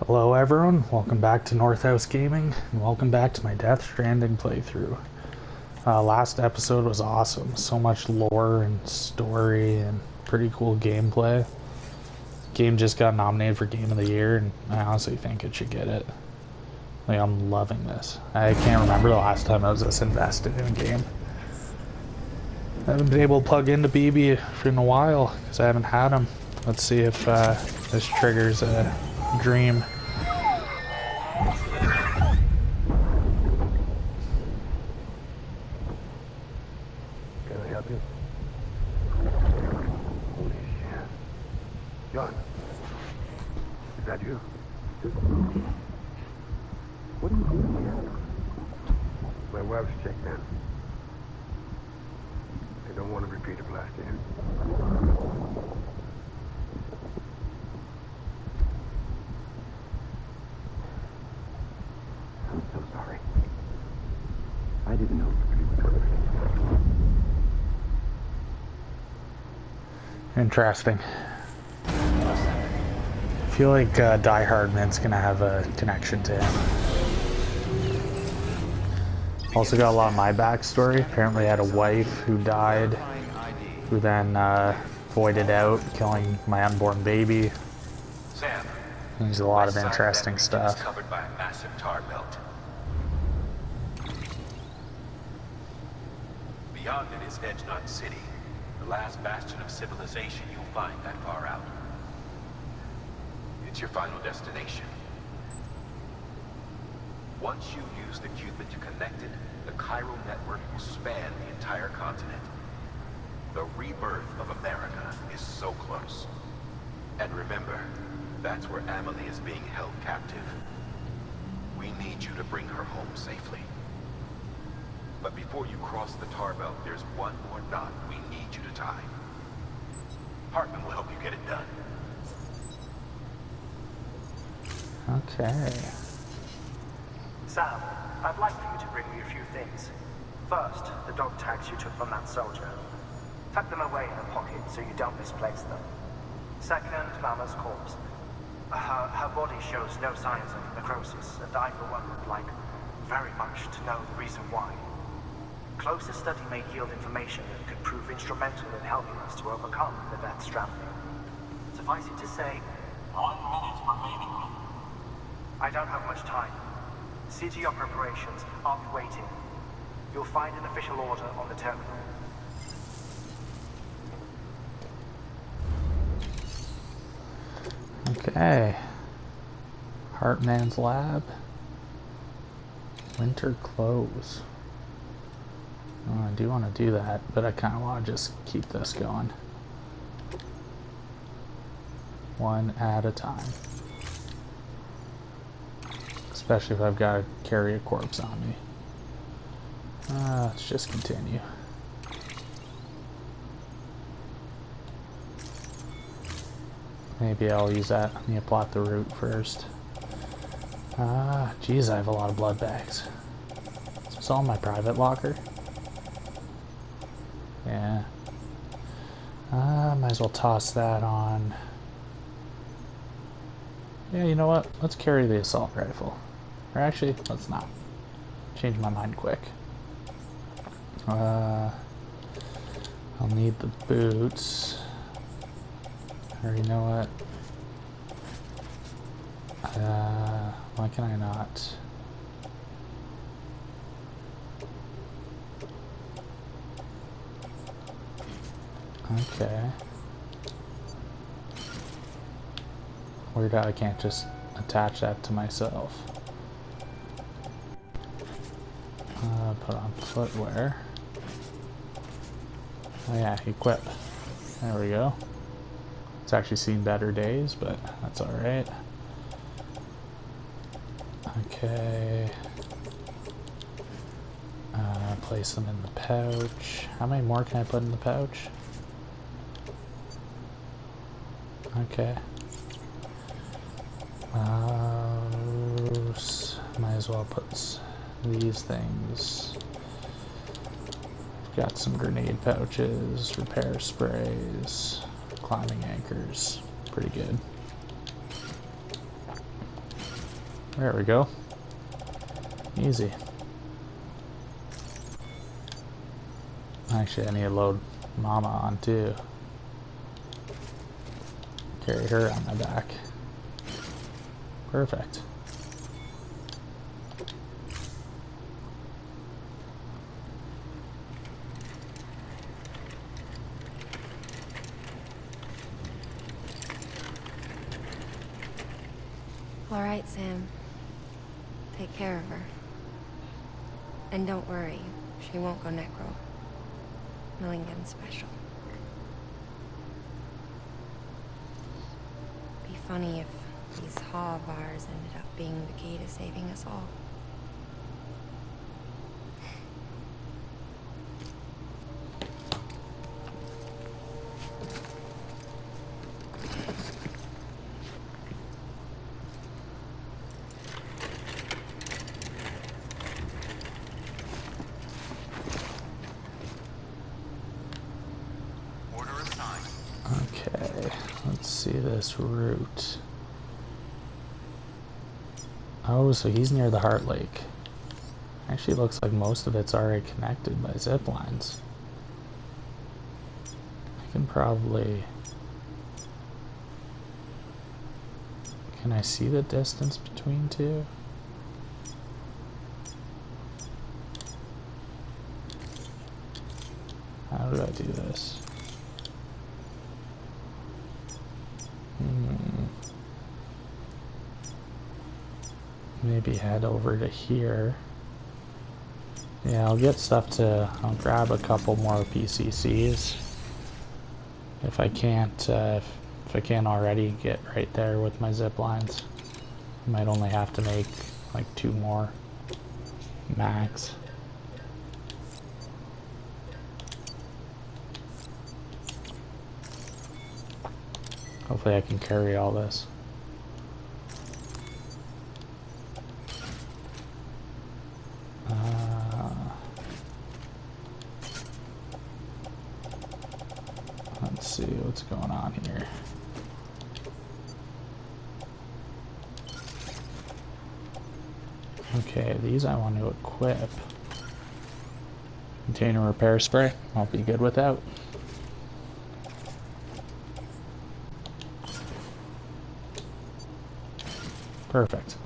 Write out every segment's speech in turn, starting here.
Hello everyone, welcome back to Northhouse Gaming, and welcome back to my Death Stranding playthrough. Last episode was awesome, so much lore and story and pretty cool gameplay. Game just got nominated for Game of the Year, and I honestly think it should get it. Like, I'm loving this. I can't remember the last time I was this invested in a game. I haven't been able to plug into BB for in a while, because I haven't had him. Let's see if this triggers a dream. Can I help you? Holy shit. John, is that you? What are you doing here? My wife's checked in. I don't want to repeat of last year. I'm so sorry. I didn't know you were doing it. Interesting. I feel like Heartman's gonna have a connection to him. Also got a lot of my backstory. Apparently I had a wife who died, who then voided out, killing my unborn baby. Sam, There's a lot of interesting stuff. Covered by a massive tar belt. Beyond it is Edgenut City, the last bastion of civilization you'll find that far out. It's your final destination. Once you use the Cupid to connect it, the chiral network will span the entire continent. The rebirth of America is so close. And remember, that's where Amelie is being held captive. We need you to bring her home safely. But before you cross the tar belt, there's one more knot we need you to tie. Heartman will help you get it done. Okay. Sam, I'd like for you to bring me a few things. First, the dog tags you took from that soldier. Tuck them away in a pocket so you don't misplace them. Second, Mama's corpse. Her body shows no signs of necrosis, and I, for one, would like very much to know the reason why. Closer study may yield information that could prove instrumental in helping us to overcome the Death Stranding. Suffice it to say, 1 minute remaining. I don't have much time. See to your preparations. I'll be waiting. You'll find an official order on the terminal. Okay. Heartman's lab. Winter clothes. Oh, I do want to do that, but I kind of want to just keep this going. One at a time. Especially if I've got to carry a corpse on me. Let's just continue. Maybe I'll use that. Let me plot the route first. Geez, I have a lot of blood bags. Is this all in my private locker? Yeah. Might as well toss that on. Yeah, you know what? Let's carry the assault rifle. Or actually, let's not. Change my mind quick. I'll need the boots. Or you know what? Why can I not? Okay. Weird how I can't just attach that to myself. Put on footwear. Oh yeah, equip. There we go. It's actually seen better days, but that's alright. Okay. Place them in the pouch. How many more can I put in the pouch? Okay. Might as well put these things. Got some grenade pouches, repair sprays, climbing anchors. Pretty good. There we go. Easy. Actually, I need to load Mama on too. Carry her on my back. Perfect. All right, Sam. Take care of her. And don't worry, she won't go necro. Millington's special. Be funny if these Haw of ours ended up being the key to saving us all. Okay, let's see this route. Oh, so he's near the Heart Lake. Actually, looks like most of it's already connected by zip lines. I can probably... Can I see the distance between two? How do I do this? Maybe head over to here. Yeah, I'll get stuff to... I'll grab a couple more PCCs. If I can't, if I can't already get right there with my zip lines. I might only have to make like 2 more max. Hopefully I can carry all this. Let's see what's going on here. Okay, these I want to equip. Container repair spray, I'll be good without. Perfect.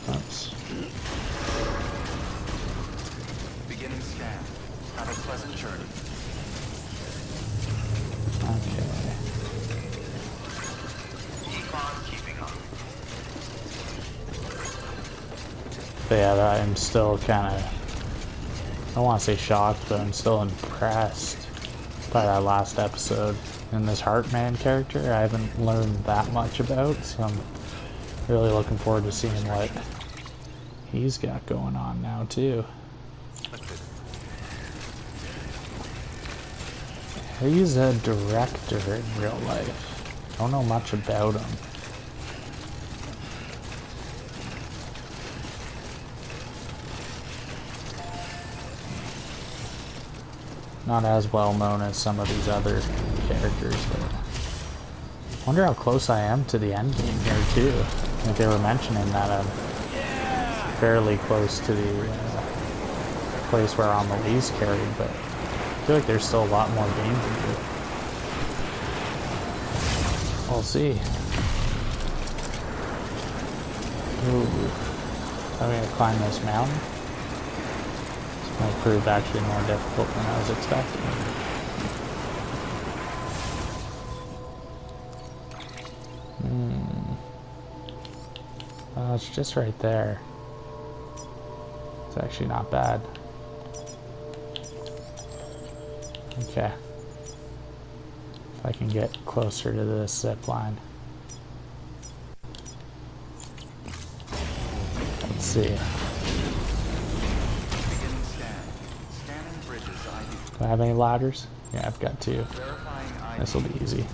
Oops. Beginning scan. Have a pleasant journey. Okay. Econ keeping up. But yeah, I'm still kind of... I don't want to say shocked, but I'm still impressed by that last episode. And this Heartman character, I haven't learned that much about, so I'm really looking forward to seeing what he's got going on now, too. He's a director in real life. I don't know much about him. Not as well known as some of these other characters, but I wonder how close I am to the end game here too. Like they were mentioning that I'm fairly close to the place where I'm the least carried, but I feel like there's still a lot more game to do. We'll see. Ooh, I'm gonna climb this mountain. Might prove actually more difficult than I was expecting. It's just right there. It's actually not bad. Okay. If I can get closer to this zip line. Let's see. Do I have any ladders? Yeah, I've got 2. This will be easy.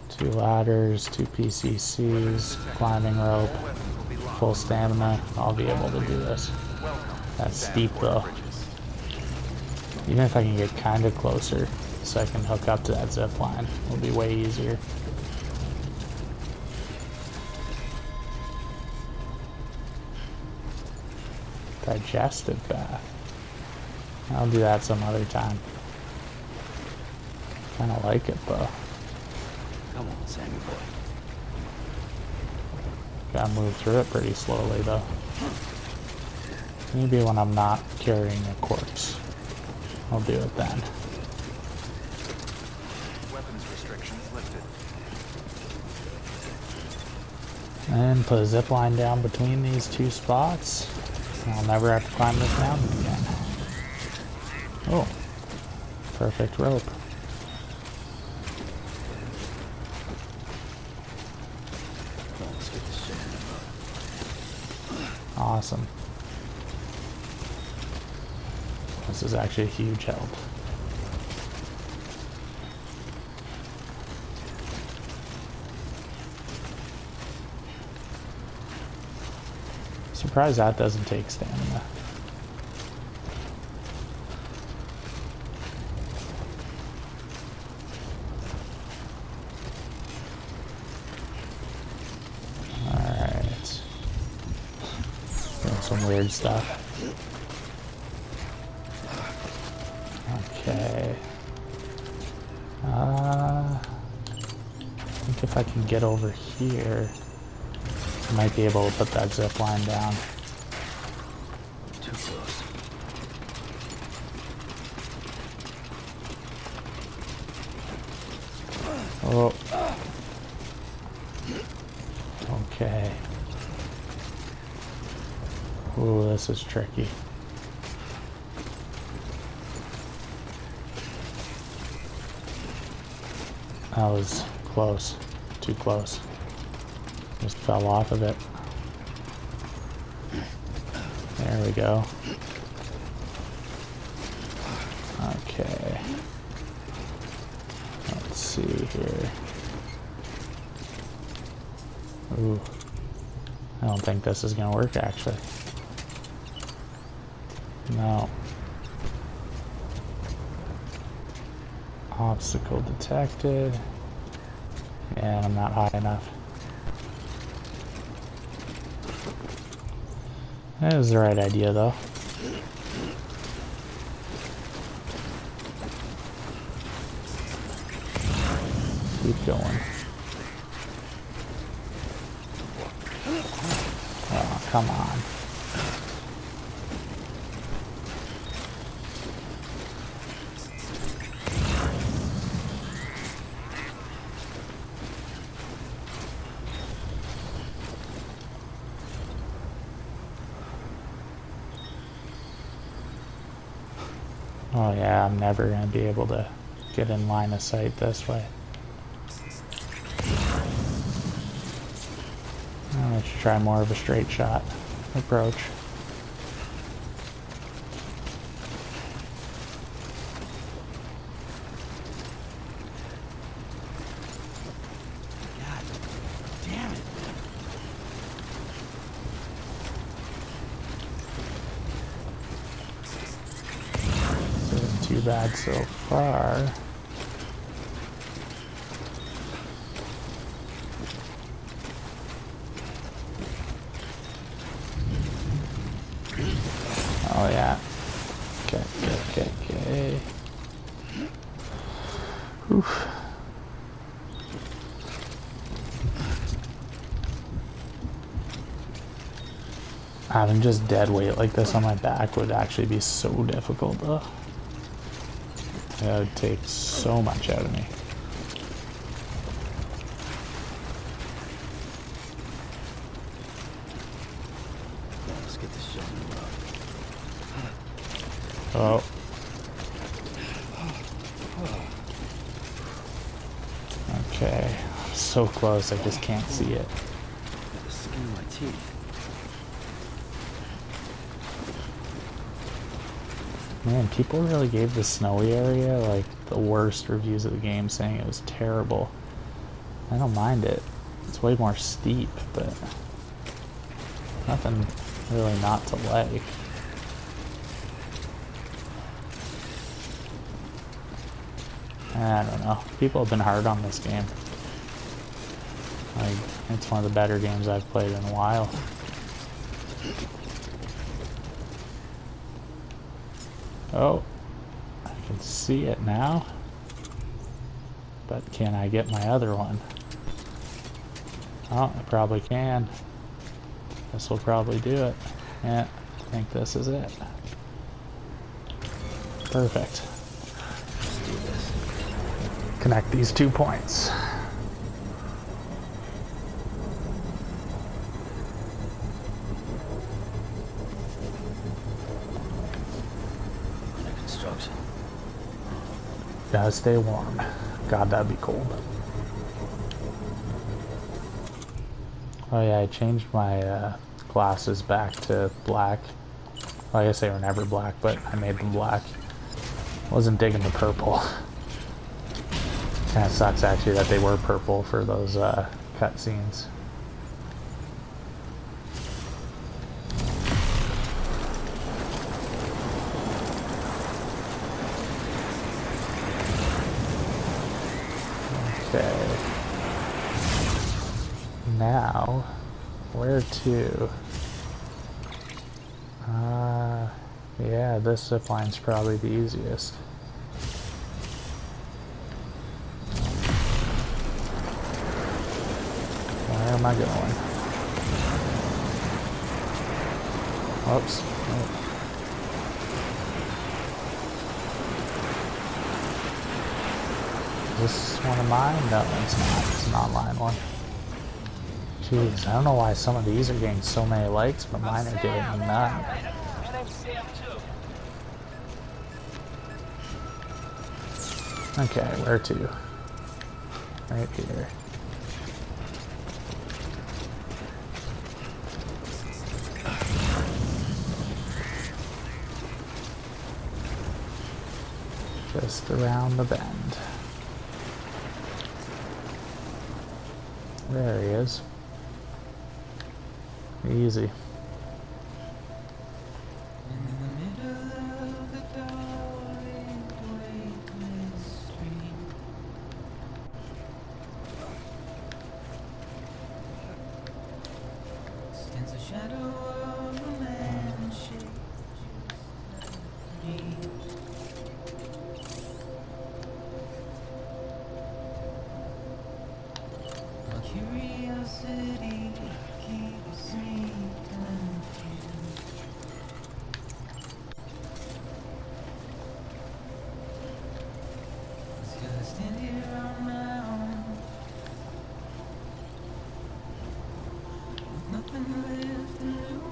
2 ladders, 2 PCCs, climbing rope, full stamina. I'll be able to do this. That's steep though. Even if I can get kind of closer so I can hook up to that zip line, it'll be way easier. Digestive bath. I'll do that some other time. Kind of like it though. Come on, Sammy boy. Gotta move through it pretty slowly though. Maybe when I'm not carrying a corpse, I'll do it then. Weapons restrictions lifted. And put a zip line down between these two spots. I'll never have to climb this mountain again. Oh, perfect rope. Let's get this shit in the boat. Awesome. This is actually a huge help. Surprised that doesn't take stamina. Alright. Doing some weird stuff. Okay. I think if I can get over here, I might be able to put that zip line down. Too close. Oh. Okay. Ooh, this is tricky. That was close. Too close. Just fell off of it. There we go. Okay. Let's see here. Ooh. I don't think this is gonna work actually. No. Obstacle detected. And I'm not high enough. That is the right idea though. Keep going. Oh, come on. Oh yeah, I'm never going to be able to get in line of sight this way. I should try more of a straight shot approach. God damn it. Isn't too bad so far. Oh yeah. Okay. Oof. Having just dead weight like this on my back would actually be so difficult though. It would take so much out of me. Let's get this shit in the boat. Oh. Okay. So close, I just can't see it. Got the skin of my teeth. Man, people really gave the snowy area like the worst reviews of the game, saying it was terrible. I don't mind it. It's way more steep, but nothing really not to like. I don't know. People have been hard on this game. Like, it's one of the better games I've played in a while. Oh, I can see it now. But can I get my other one? Oh, I probably can. This will probably do it. Yeah, I think this is it. Perfect. Let's do this. Connect these 2 points. Under construction. Gotta stay warm. God, that'd be cold. Oh yeah, I changed my glasses back to black. Well, I guess they were never black, but I made them black. Wasn't digging the purple. Kind of sucks actually that they were purple for those cutscenes. Okay. Now, where to? Yeah, this zip line's probably the easiest. Where am I going? Oops. Oh. Is this one of mine? No, it's not. It's an online one. Jeez, I don't know why some of these are getting so many likes, but mine are getting none. Okay, where to? Right here. Just around the bend. There he is. Easy. Curiosity keeps me confused. Still I stand here on my own, with nothing left to lose.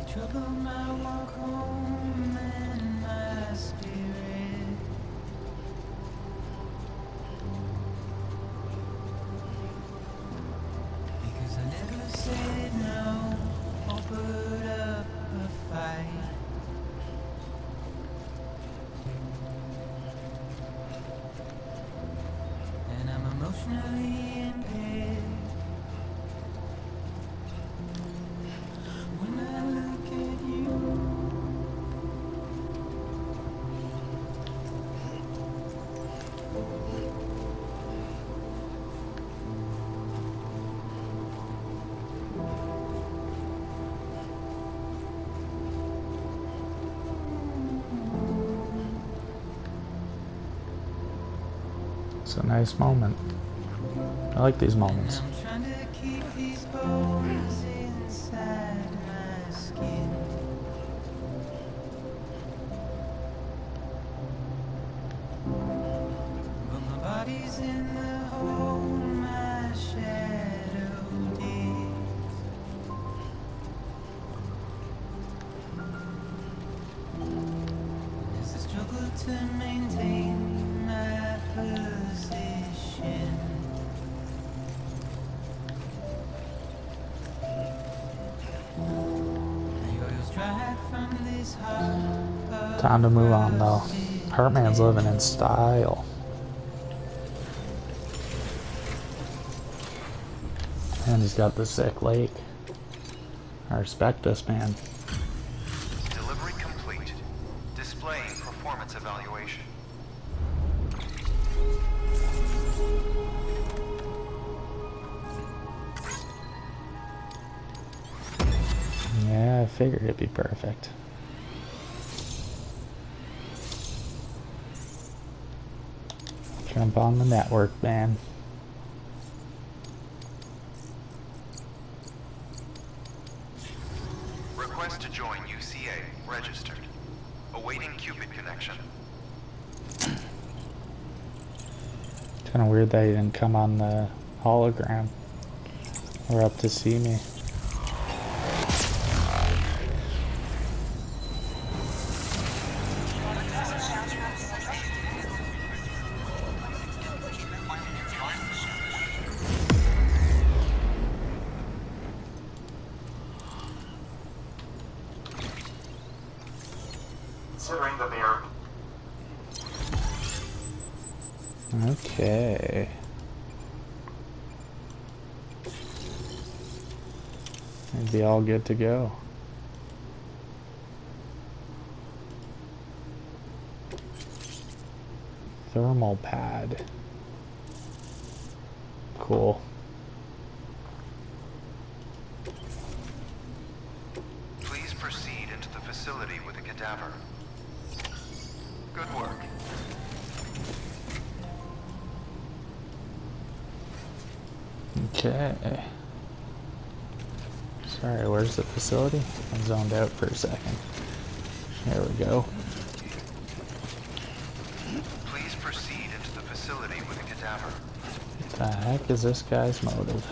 Trouble my walk home and my spirit. Because I never said no or put up a fight. And I'm emotionally impaired. When I look at you, It's a nice moment. I like these moments. I'm trying to keep these bones inside my skin. But my body's in the hole my shadow. to maintain my position. Yours dried from this heart. Time to move on though. Heartman's living in style. And he's got the sick lake. I respect this man. Delivery complete. Displaying performance evaluation. Yeah, I figured it'd be perfect. Jump on the network, man. Request to join UCA. Registered. Awaiting Cupid connection. It's kind of weird that he didn't come on the hologram or up to see me. Considering that they are Okay. It'd be all good to go. Thermal pad. Cool. Please proceed into the facility with the cadaver. Good work. Okay. Sorry, where's the facility? I zoned out for a second. There we go. Please proceed into the facility with the cadaver. What the heck is this guy's motive?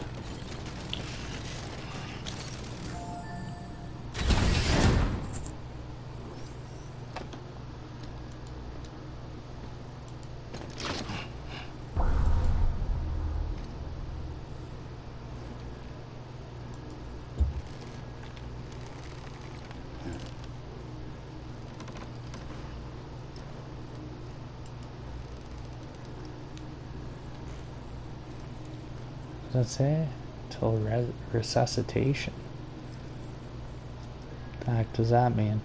What does that say? Till resuscitation. What the heck does that mean?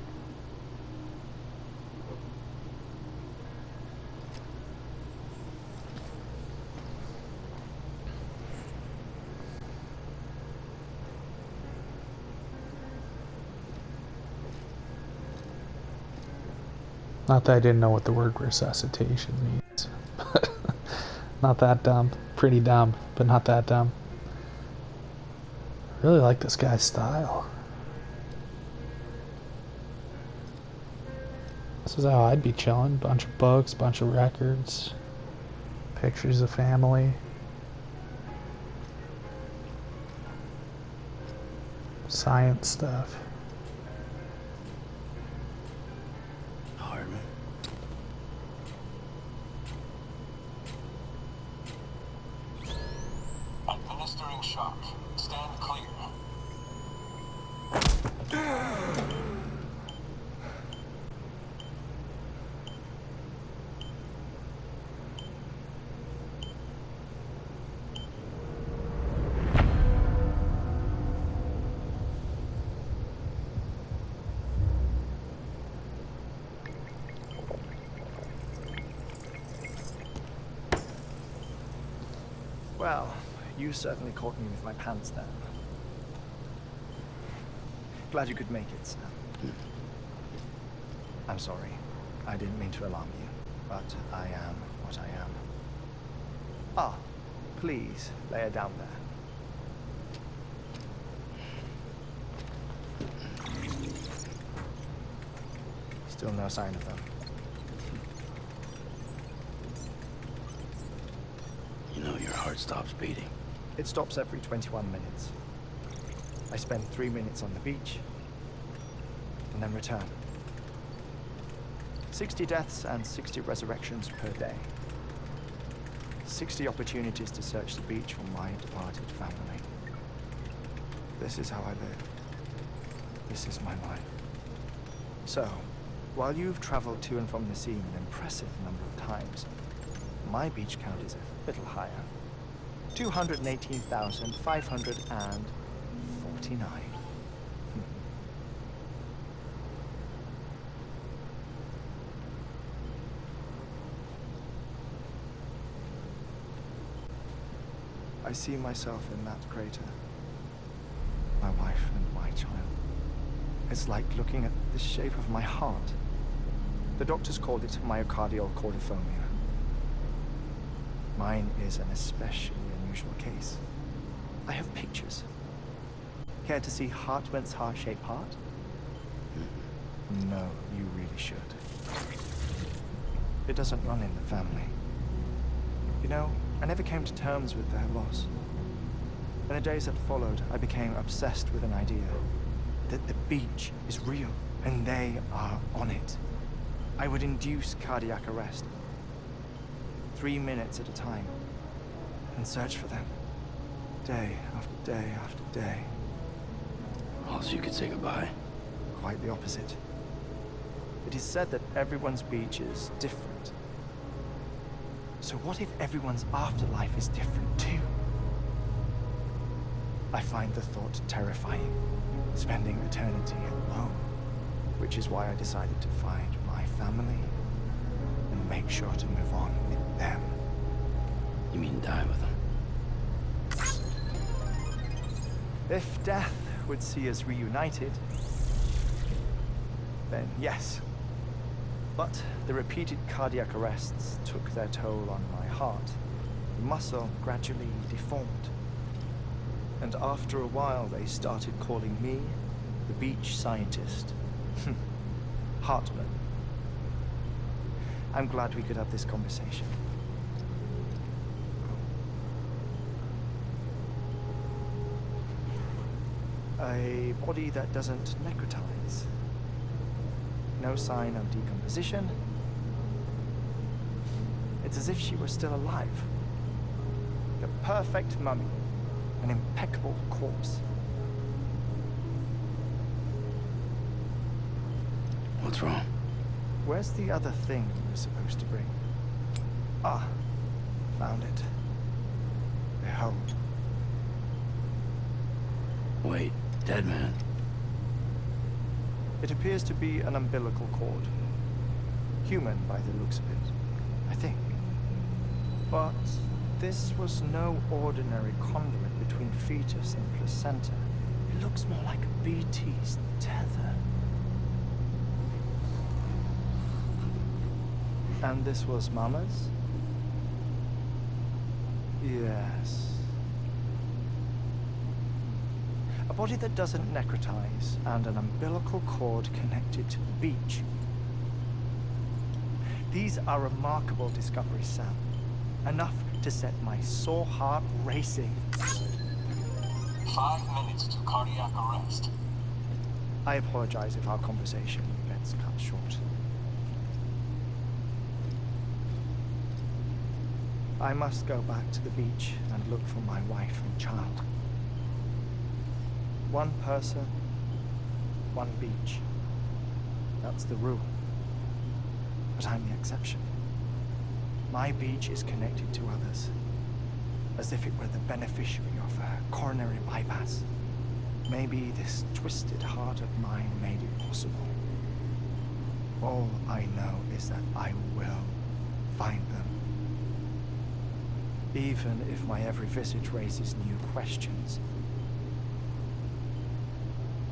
Not that I didn't know what the word resuscitation means. Not that dumb. Pretty dumb, but not that dumb. I really like this guy's style. This is how I'd be chilling. Bunch of books, bunch of records, pictures of family. Science stuff. Heartman. Administering shock. Stand clear. Well, you certainly caught me with my pants down. Glad you could make it, Sam. I'm sorry. I didn't mean to alarm you, but I am what I am. Ah, please, lay her down there. Still no sign of them. You know your heart stops beating. It stops every 21 minutes. I spend 3 minutes on the beach, and then return. 60 deaths and 60 resurrections per day. 60 opportunities to search the beach for my departed family. This is how I live. This is my life. So, while you've traveled to and from the scene an impressive number of times, my beach count is a little higher. 218,549. I see myself in that crater. My wife and my child. It's like looking at the shape of my heart. The doctors called it myocardial cordiphomia. Mine is an especially unusual case. I have pictures. Care to see Heartman's heart-shaped heart? No, you really should. It doesn't run in the family. You know, I never came to terms with their loss. In the days that followed, I became obsessed with an idea that the beach is real and they are on it. I would induce cardiac arrest, 3 minutes at a time, and search for them, day after day after day. Oh, so you could say goodbye? Quite the opposite. It is said that everyone's beach is different. So what if everyone's afterlife is different too? I find the thought terrifying, spending eternity alone, which is why I decided to find my family and make sure to move on with them. You mean die with them? If death would see us reunited, then yes. But the repeated cardiac arrests took their toll on my heart. The muscle gradually deformed. And after a while, they started calling me the beach scientist. Heartman. I'm glad we could have this conversation. A body that doesn't necrotize. No sign of decomposition. It's as if she were still alive. The perfect mummy. An impeccable corpse. What's wrong? Where's the other thing you were supposed to bring? Ah, found it. Behold. Wait, dead man. It appears to be an umbilical cord. Human by the looks of it, I think. But this was no ordinary conduit between fetus and placenta. It looks more like a BT's tether. And this was Mama's? Yes. A body that doesn't necrotize and an umbilical cord connected to the beach. These are remarkable discoveries, Sam. Enough to set my sore heart racing. 5 minutes to cardiac arrest. I apologize if our conversation gets cut short. I must go back to the beach and look for my wife and child. One person, one beach. That's the rule. But I'm the exception. My beach is connected to others, as if it were the beneficiary of a coronary bypass. Maybe this twisted heart of mine made it possible. All I know is that I will find them. Even if my every visit raises new questions,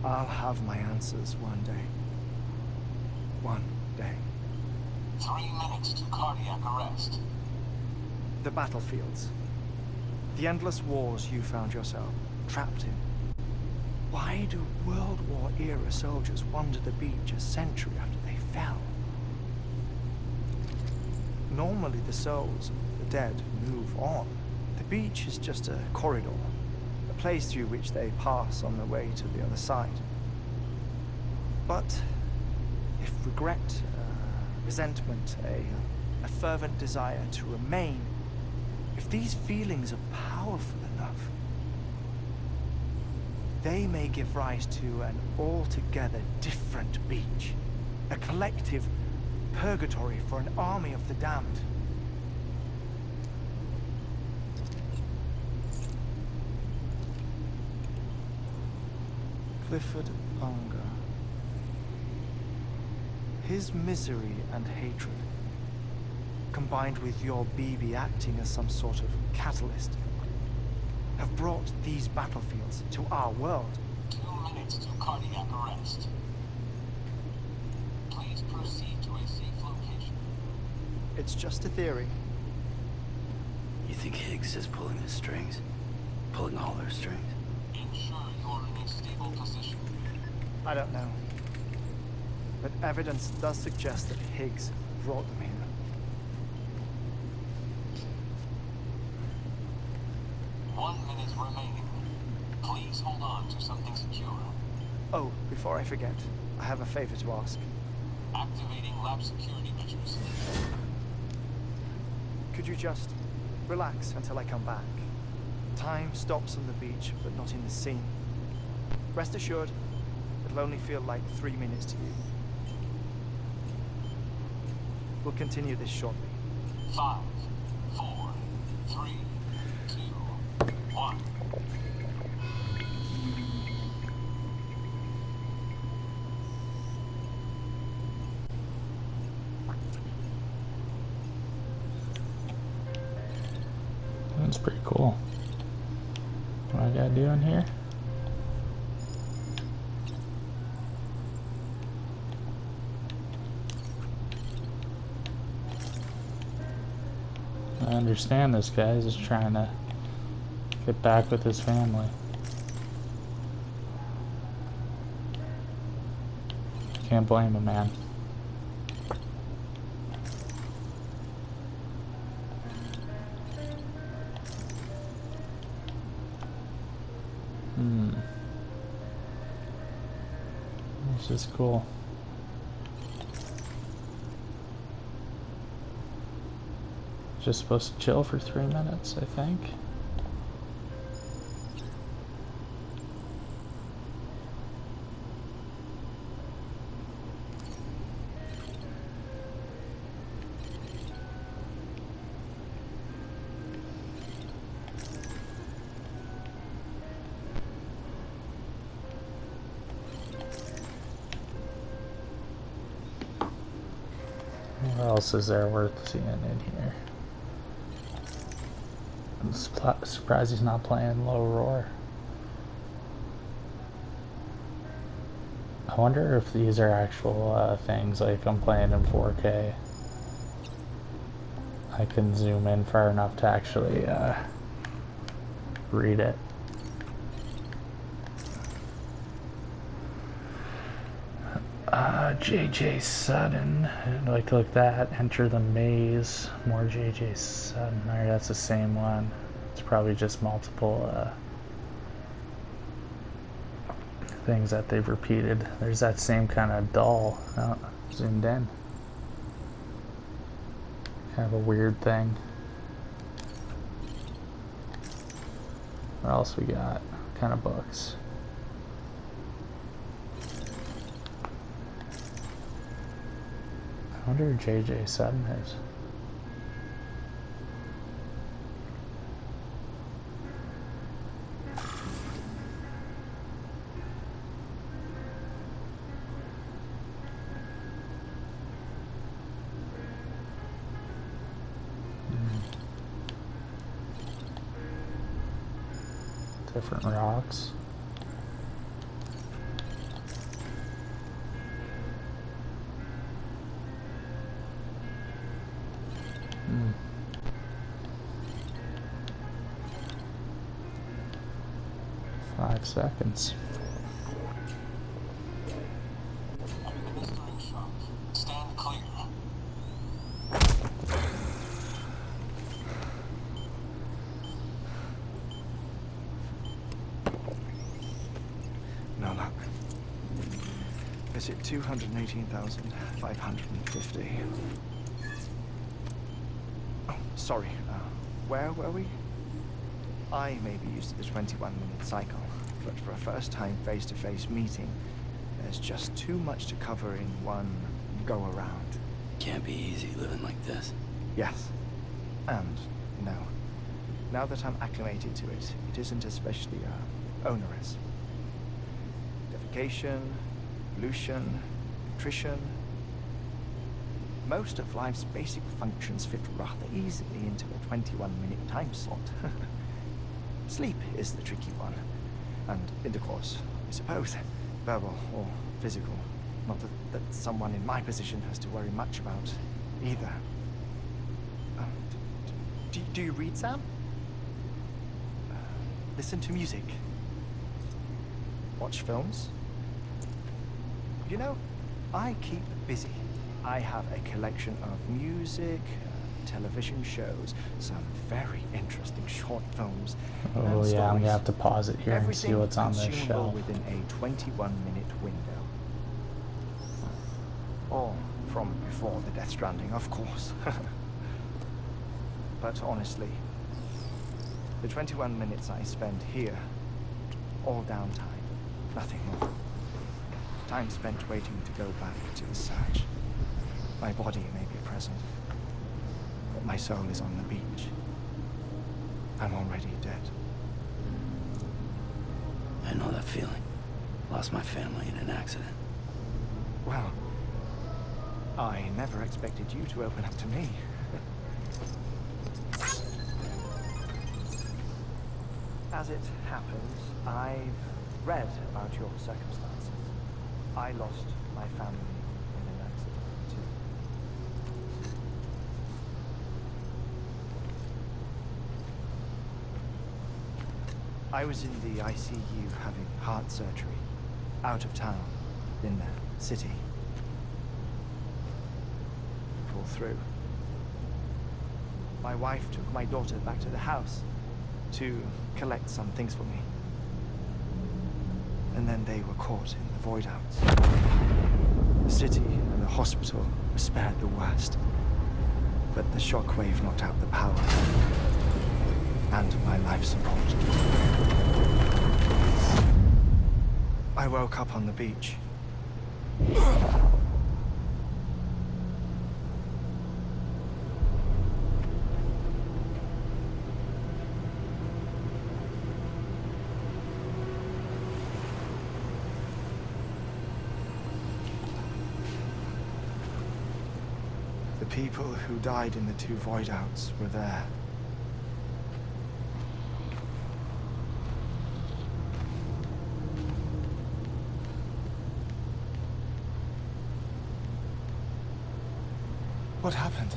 I'll have my answers one day. One day. 3 minutes to cardiac arrest. The battlefields. The endless wars you found yourself trapped in. Why do World War era soldiers wander the beach a century after they fell? Normally the souls of the dead move on. The beach is just a corridor, a place through which they pass on their way to the other side. But if regret resentment, a fervent desire to remain, if these feelings are powerful enough, they may give rise to an altogether different beach, a collective purgatory for an army of the damned. Clifford Unger. His misery and hatred, combined with your BB acting as some sort of catalyst, have brought these battlefields to our world. 2 minutes to cardiac arrest. Please proceed to a safe location. It's just a theory. You think Higgs is pulling the strings? Pulling all their strings? Ensure you are in a stable position. I don't know. But evidence does suggest that Higgs brought them here. One minute remaining. Please hold on to something secure. Oh, before I forget, I have a favor to ask. Activating lab security measures. Could you just relax until I come back? Time stops on the beach, but not in the scene. Rest assured, it'll only feel like 3 minutes to you. We'll continue this shortly. 5, 4, 3, 2, 1. That's pretty cool. What I gotta do in here? I understand this guy is just trying to get back with his family. Can't blame him, man. This is cool. Just supposed to chill for 3 minutes, I think. What else is there worth seeing in here? I'm surprised he's not playing low roar. I wonder if these are actual things, like I'm playing in 4K. I can zoom in far enough to actually read it. JJ Sudden, I'd like to look at that. Enter the maze. More JJ Sudden. Alright, that's the same one. It's probably just multiple things that they've repeated. There's that same kind of doll. Oh, zoomed in. Kind of a weird thing. What else we got? What kind of books? I wonder who JJ Sudden is. Different rocks. Hmm. 5 seconds. Administering shock. Stand clear. No luck. Is it 218,550? Oh, sorry. Where were we? I may be used to the 21-minute cycle, but for a first-time face-to-face meeting, there's just too much to cover in one go-around. Can't be easy living like this. Yes. And no. Now that I'm acclimated to it, it isn't especially onerous. Defecation, pollution, nutrition. Most of life's basic functions fit rather easily into a 21-minute time slot. Sleep is the tricky one. And intercourse, I suppose. Verbal or physical. Not that someone in my position has to worry much about either. Do you read, Sam? Listen to music? Watch films? You know, I keep busy. I have a collection of music, television shows, some very interesting short films. Oh and yeah, I'm gonna stories. have to pause it here and see Everything what's on this consumable shelf. within a 21-minute window. Or from before the Death Stranding, of course. But honestly, the 21 minutes I spend here, all downtime, nothing more. Time spent waiting to go back to the search. My body may be present, but my soul is on the beach. I'm already dead. I know that feeling. Lost my family in an accident. Well, I never expected you to open up to me. As it happens, I've read about your circumstances. I lost my family in an accident, too. I was in the ICU having heart surgery, out of town, in the city. Pulled through. My wife took my daughter back to the house to collect some things for me. And then they were caught in the void outs. The city and the hospital were spared the worst. But the shockwave knocked out the power and my life support. I woke up on the beach. The people who died in the two void outs were there. What happened?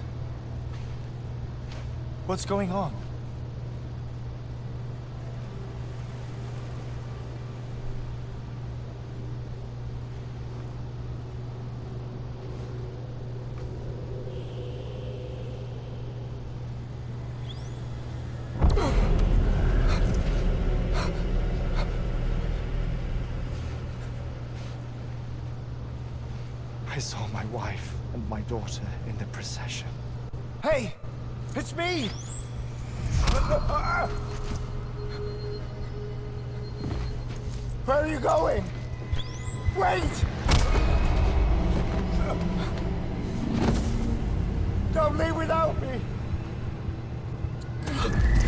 What's going on? I saw my wife and my daughter in the procession. Hey! It's me! Where are you going? Wait! Don't leave without me!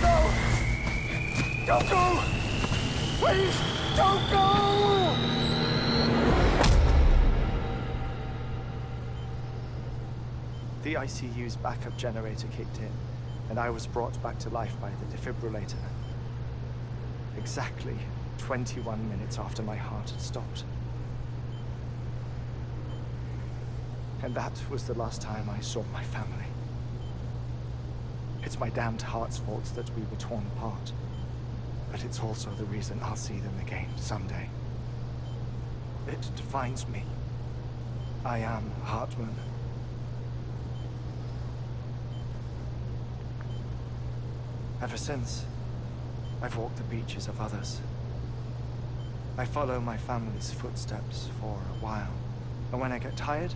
No! Don't go! Please, don't go! The ICU's backup generator kicked in, and I was brought back to life by the defibrillator. Exactly 21 minutes after my heart had stopped. And that was the last time I saw my family. It's my damned heart's fault that we were torn apart. But it's also the reason I'll see them again someday. It defines me. I am Heartman. Ever since, I've walked the beaches of others. I follow my family's footsteps for a while. And when I get tired,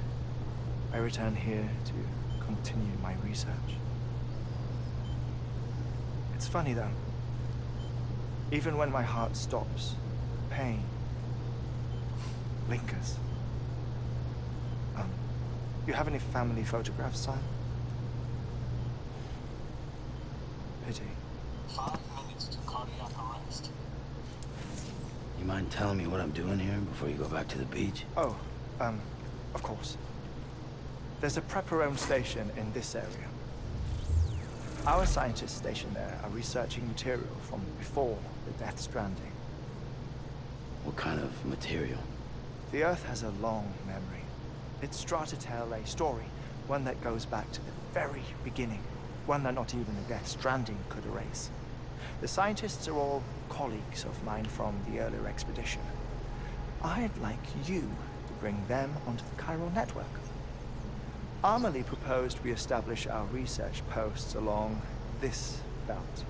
I return here to continue my research. It's funny though. Even when my heart stops, pain lingers. You have any family photographs, Sam? Pity. 5 minutes to cardiac arrest. You mind telling me what I'm doing here before you go back to the beach? Oh, of course. There's a prepper-owned station in this area. Our scientists stationed there are researching material from before the Death Stranding. What kind of material? The Earth has a long memory. It's trying to tell a story, one that goes back to the very beginning, one that not even the Death Stranding could erase. The scientists are all colleagues of mine from the earlier expedition. I'd like you to bring them onto the chiral network. Amelie proposed we establish our research posts along this belt.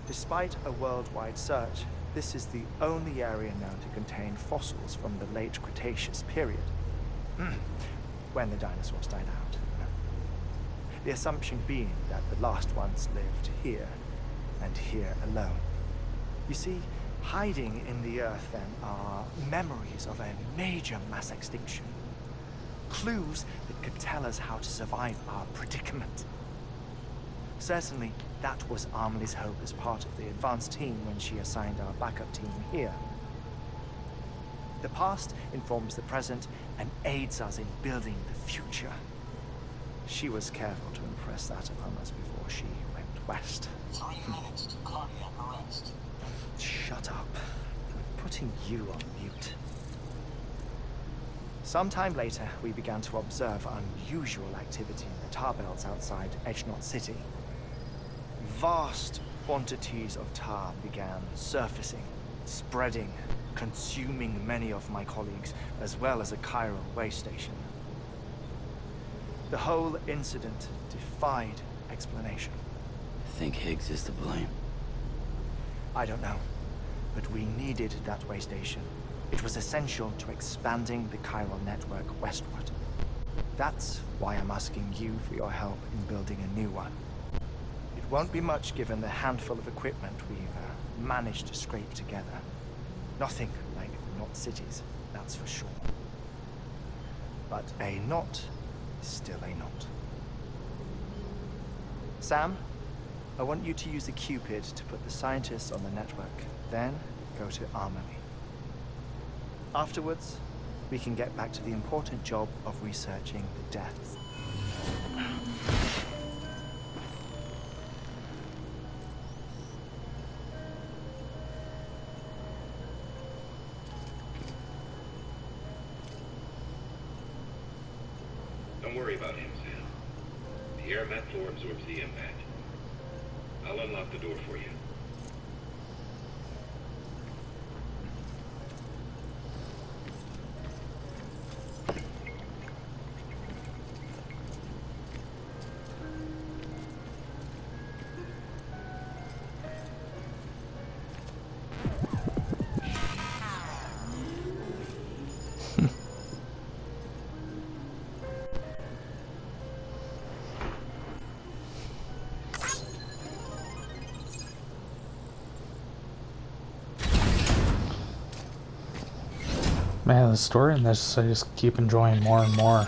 Despite a worldwide search, this is the only area known to contain fossils from the late Cretaceous period, when the dinosaurs died out. The assumption being that the last ones lived here, and here alone. You see, hiding in the Earth then are memories of a major mass extinction. Clues that could tell us how to survive our predicament. Certainly, that was Amelie's hope as part of the advanced team when she assigned our backup team here. The past informs the present and aids us in building the future. She was careful to impress that upon us before she went west. 3 minutes to cardiac arrest. Shut up. I'm putting you on mute. Sometime later, we began to observe unusual activity in the tar belts outside Edgenot City. Vast quantities of tar began surfacing, spreading, consuming many of my colleagues, as well as a chiral way station. The whole incident defied explanation. Think Higgs is to blame? I don't know, but we needed that way station. It was essential to expanding the chiral network westward. That's why I'm asking you for your help in building a new one. It won't be much given the handful of equipment we've managed to scrape together. Nothing like the Knot cities, that's for sure. But a knot is still a knot. Sam, I want you to use the Cupid to put the scientists on the network, then go to Amelie. Afterwards, we can get back to the important job of researching the deaths. Don't worry about him, Sam. The air mat floor absorbs the impact. I'll unlock the door for you. Man, the story in this, I just keep enjoying more and more.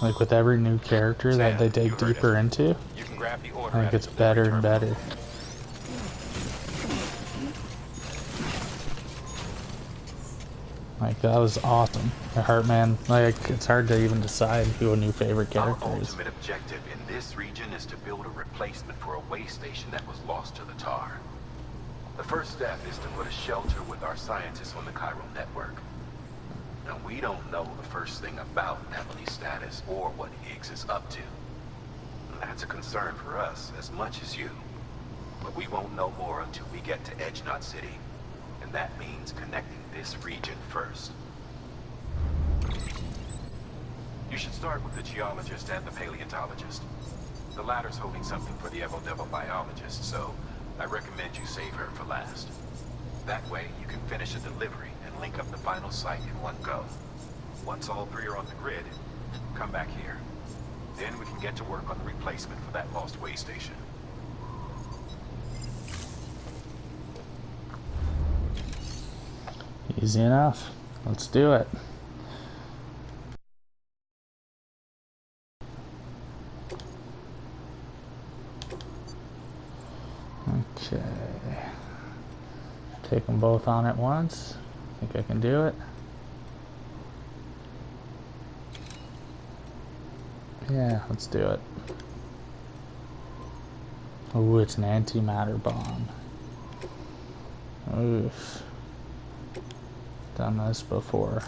Like with every new character that they dig deeper into, You can grab the order I think it's better and better. Like, that was awesome. The Heartman, like, it's hard to even decide who a new favorite character Our is. ultimate objective in this region is to build a replacement for a way station that was lost to the tar. The first step is to put a shelter with our scientists on the chiral network. Now, we don't know the first thing about Emily's status or what Higgs is up to. That's a concern for us as much as you. But we won't know more until we get to Edgenot City. And that means connecting this region first. You should start with the geologist and the paleontologist. The latter's holding something for the Evo-Devo biologist, so I recommend you save her for last. That way, you can finish a delivery and link up the final site in one go. Once all three are on the grid, come back here. Then we can get to work on the replacement for that lost way station. Easy enough. Let's do it. Okay. Take them both on at once. Think I can do it? Yeah, let's do it. Oh, it's an antimatter bomb. Oof. Done this before.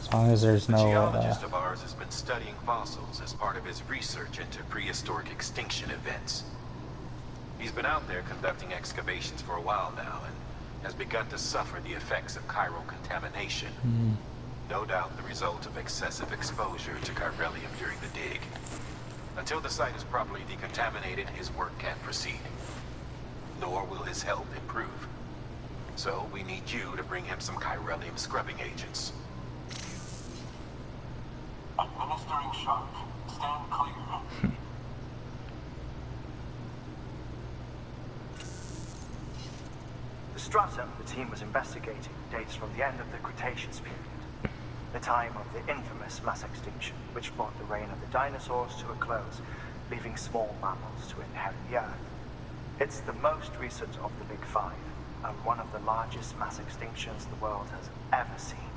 As long as there's no... A geologist of ours has been studying fossils as part of his research into prehistoric extinction events. He's been out there conducting excavations for a while now and has begun to suffer the effects of chiral contamination. No doubt the result of excessive exposure to chiralium during the dig. Until the site is properly decontaminated, his work can't proceed. Nor will his health improve. So we need you to bring him some chiralium scrubbing agents. Administering shock. Stand clear. The stratum the team was investigating dates from the end of the Cretaceous period, the time of the infamous mass extinction, which brought the reign of the dinosaurs to a close, leaving small mammals to inherit the Earth. It's the most recent of the Big Five, and one of the largest mass extinctions the world has ever seen.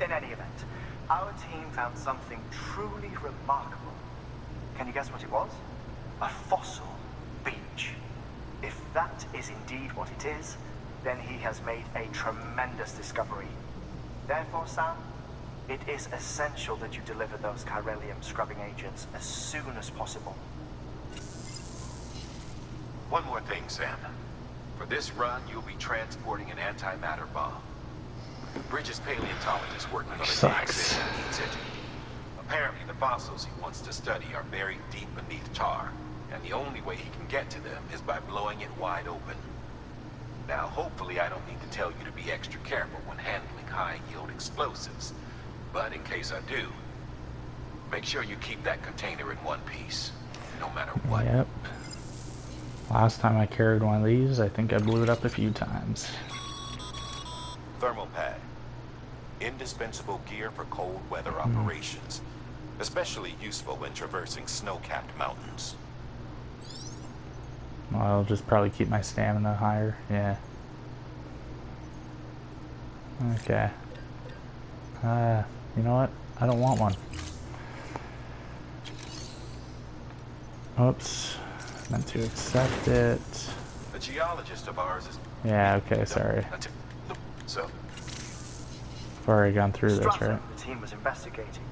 In any event, our team found something truly remarkable. Can you guess what it was? A fossil beach. If that is indeed what it is, then he has made a tremendous discovery. Therefore, Sam, it is essential that you deliver those chiralium scrubbing agents as soon as possible. One more thing, Sam. For this run, you'll be transporting an antimatter bomb. Bridges' paleontologist working on a dig says he needs it. Apparently, the fossils he wants to study are buried deep beneath tar, and the only way he can get to them is by blowing it wide open. Now, hopefully I don't need to tell you to be extra careful when handling high-yield explosives, but in case I do, make sure you keep that container in one piece, no matter what. Yep. Last time I carried one of these, I think I blew it up a few times. Thermal pad. Indispensable gear for cold weather operations. Especially useful when traversing snow-capped mountains. Well, I'll just probably keep my stamina higher. Yeah. Okay. You know what? I don't want one. Oops. Meant to accept it. A geologist of ours is... Yeah, okay, sorry. So... I've already gone through this, right? The team was investigating.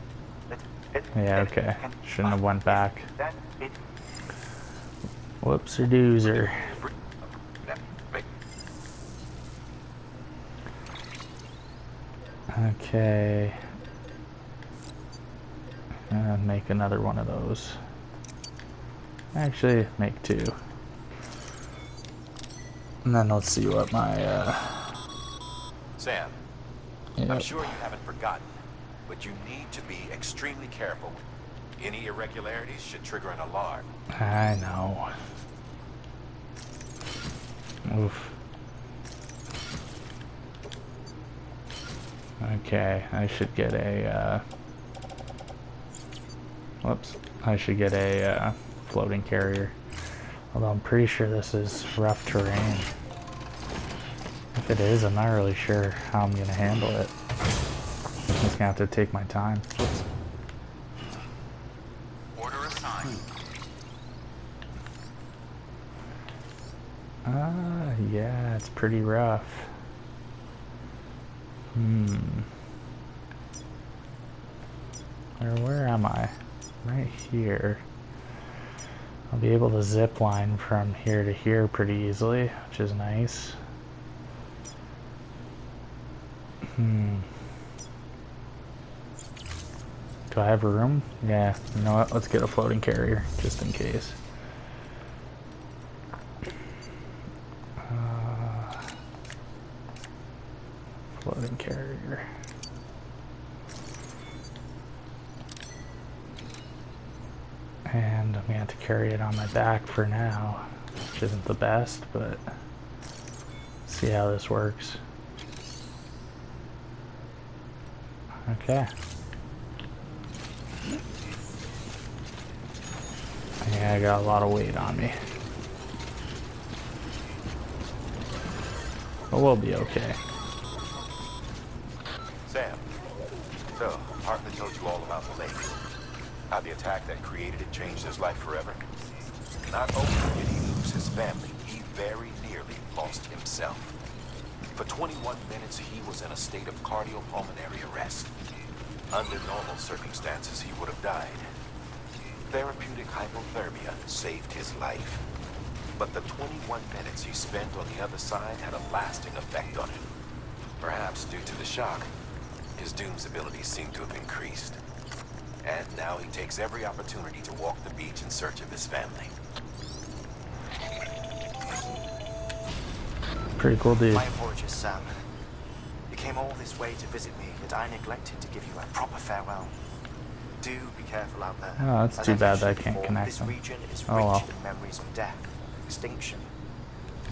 Yeah, okay. Shouldn't have went back. Whoopsie doozer. Okay. Make another one of those. Actually, make two. And then let's see what my, Sam, yep. I'm sure you haven't forgotten, but you need to be extremely careful. Any irregularities should trigger an alarm. I know. Oof. Okay, I should get a, whoops. I should get a, floating carrier. Although I'm pretty sure this is rough terrain. If it is, I'm not really sure how I'm gonna handle it. I'm just gonna have to take my time. Whoops. Order assigned. Yeah, it's pretty rough. Where am I? Right here. I'll be able to zip line from here to here pretty easily, which is nice. Do I have room? Yeah, you know what? Let's get a floating carrier, just in case. Floating carrier. gonna have to carry it on my back for now, which isn't the best, but see how this works. Okay. Yeah, I got a lot of weight on me. But we'll be okay. Sam, so Heartman told you all about the lake. How the attack that created it changed his life forever. Not only did he lose his family, he very nearly lost himself. For 21 minutes, he was in a state of cardiopulmonary arrest. Under normal circumstances, he would have died. Therapeutic hypothermia saved his life. But the 21 minutes he spent on the other side had a lasting effect on him. Perhaps due to the shock, his Doom's abilities seem to have increased. And now he takes every opportunity to walk the beach in search of his family. Pretty cool dude. My apologies, Sam. You came all this way to visit me, yet I neglected to give you a proper farewell. Do be careful out there. Oh, that's As too I bad that I mentioned can't before, connect this them. region is Oh, rich well. in memories of death, extinction.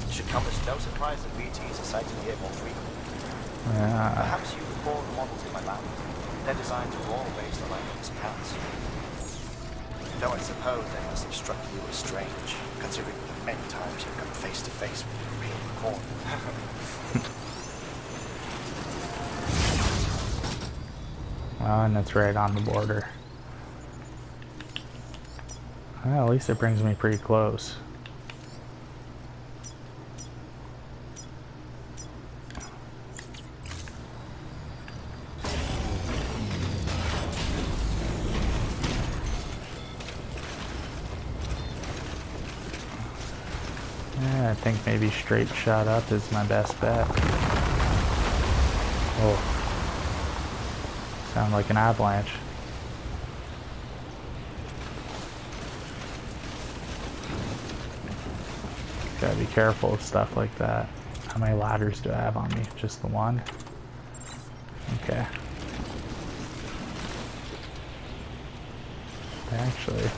It should come as no surprise that BTs are sighted here more frequently. Yeah. Perhaps you recall the models in my lab. Their designs were all based on Langham's accounts. Though I suppose they must have struck you as strange, considering the many times you've come face to face with the real McCall. Well, and it's right on the border. Well, at least it brings me pretty close. Yeah, I think maybe straight shot up is my best bet. Oh. Sound like an avalanche. Gotta be careful with stuff like that. How many ladders do I have on me? Just the one? Okay. Actually,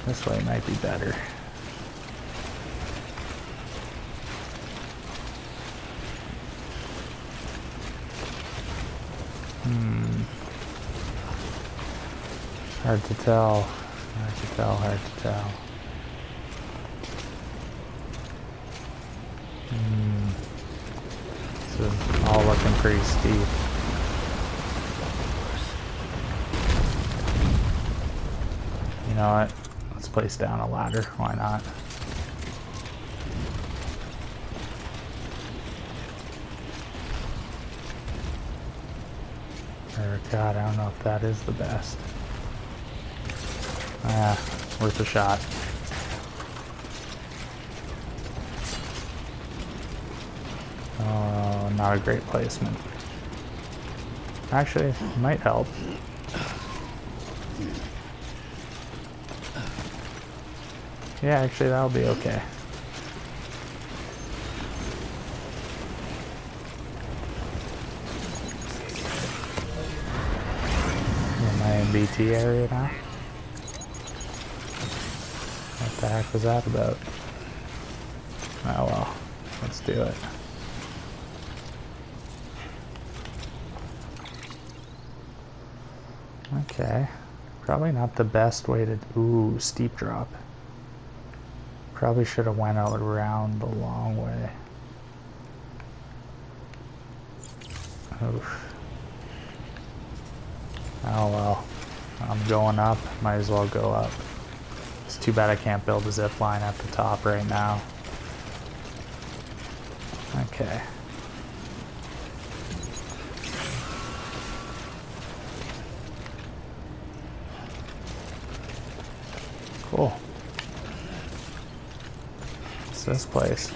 this way might be better. Hard to tell. Hard to tell, hard to tell. This is all looking pretty steep. You know what? Let's place down a ladder. Why not? Or, God, I don't know if that is the best. Ah, worth a shot. Oh, not a great placement. Actually, might help. Yeah, actually, that'll be okay. Am I in BT area now? What the heck was that about? Oh well, let's do it. Okay, probably not the best way to... Ooh, steep drop. Probably should have went out around the long way. Oof. Oh well, I'm going up, might as well go up. It's too bad I can't build a zip line at the top right now. Okay. Cool. What's this place?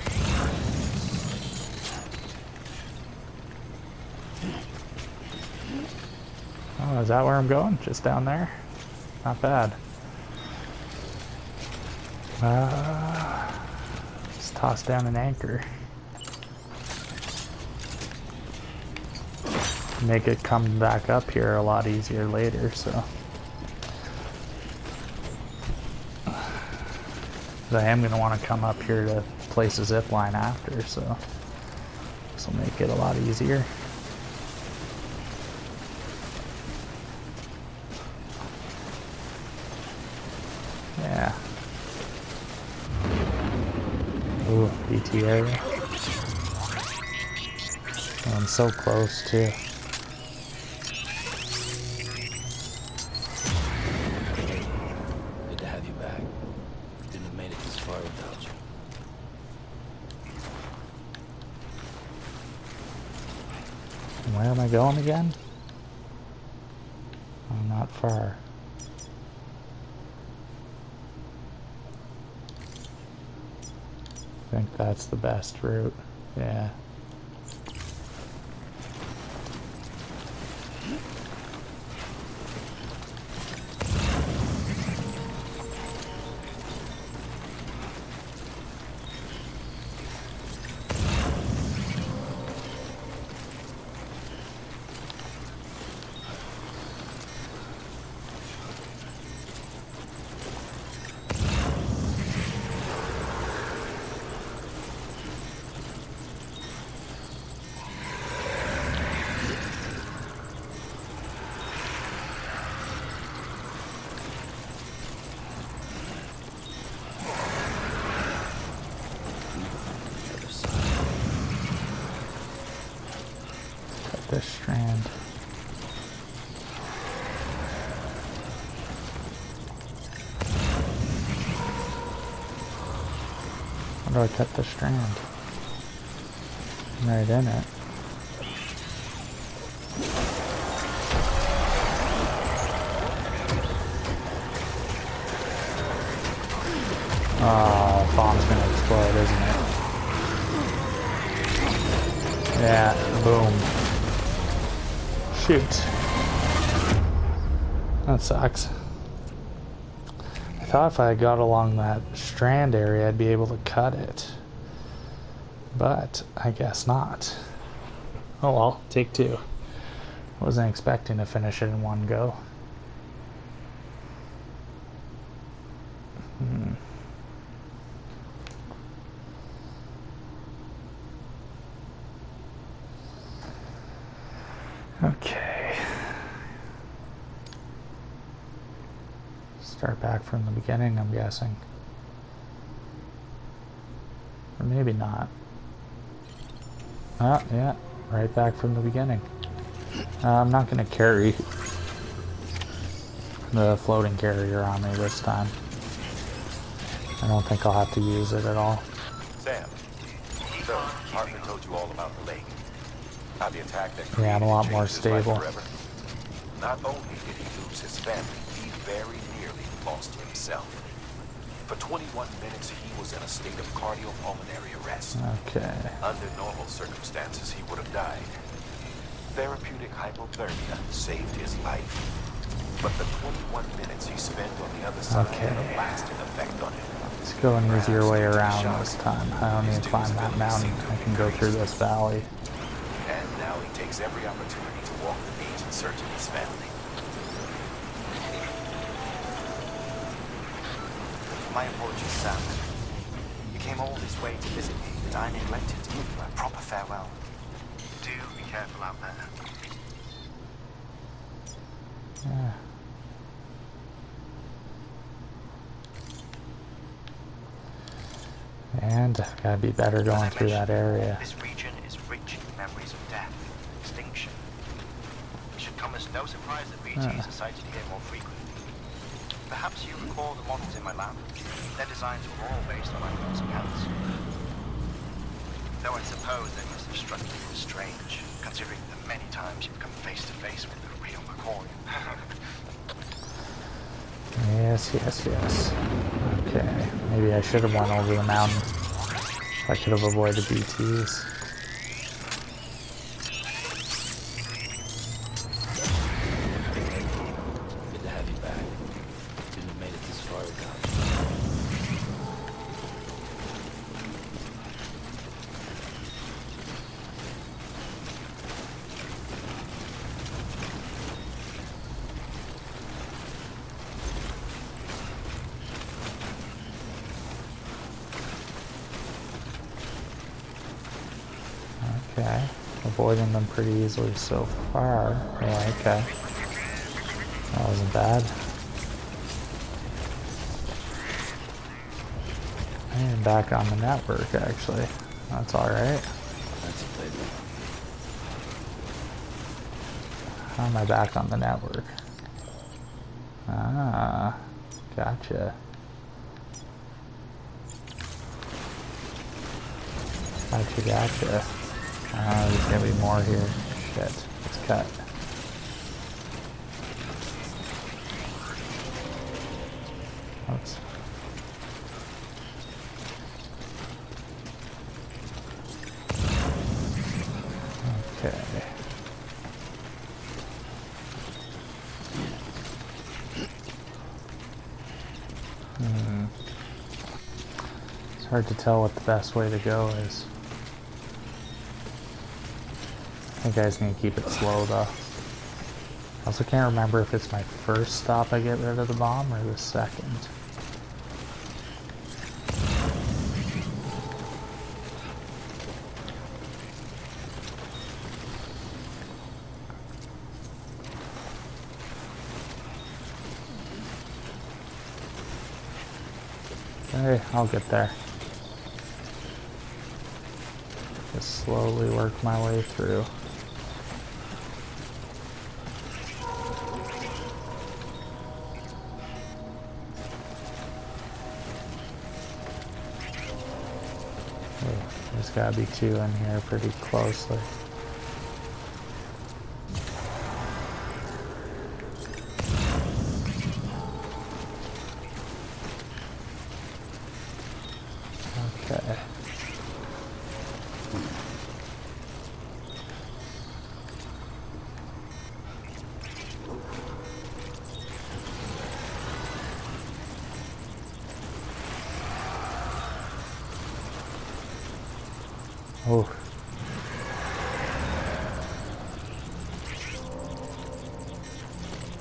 Oh, is that where I'm going? Just down there? Not bad. Let's toss down an anchor. Make it come back up here a lot easier later, so. But I am going to want to come up here to place a zip line after, so this will make it a lot easier. Yeah. Ooh, BT area. And so close too. Good to have you back. Couldn't have made it this far without you. And where am I going again? Oh, not far. I think that's the best route. Yeah. This strand. How do I cut the strand? I'm right in it. Oh, bomb's gonna explode, isn't it? Yeah, boom. Shoot. That sucks. I thought if I got along that strand area I'd be able to cut it. But I guess not. Oh well, take two. Wasn't expecting to finish it in one go. Okay. Start back from the beginning, I'm guessing. Or maybe not. Oh, yeah, right back from the beginning. I'm not going to carry the floating carrier on me this time. I don't think I'll have to use it at all. Sam, so Heartman told you all about the lake. How the attack that Yeah, I'm a lot created more changed his life stable. forever. Not only did he lose his family, he very nearly lost himself. For 21 minutes, he was in a state of cardiopulmonary arrest. Okay. Under normal circumstances, he would have died. Therapeutic hypothermia saved his life. But the 21 minutes he spent on the other side had a lasting effect on him. Let's go an easier way around this time. I don't need to climb that mountain. I can go through this valley. And now he takes every opportunity to walk the beach in search of his family. My apologies, Sam. You came all this way to visit me, but I neglected to give you a proper farewell. Do be careful out there. Yeah. And gotta be better going through that area. This region is rich in memories of death, extinction. It should come as no surprise that BTs are sighted here more frequently. Perhaps you recall the models in my lab? Their designs were all based on eyewitness accounts. Though I suppose they must have struck you as strange, considering the many times you've come face to face with the real McCoy. Yes, yes, yes. Okay, maybe I should have went over the mountain. I could have avoided BTs. Good to have you back. Couldn't have made it this far without you. Okay. Avoiding them pretty easily so far. Yeah, okay. That wasn't bad. And back on the network, actually. That's alright. That's a playbook. How am I back on the network? Ah, gotcha. Gotcha. There's gonna be more here. Shit. Let's cut. Oops. Okay. It's hard to tell what the best way to go is. I think I just need to keep it slow though. I also can't remember if it's my first stop I get rid of the bomb or the second. Okay, I'll get there. Just slowly work my way through. There's gotta be two in here pretty closely. Okay. Oh.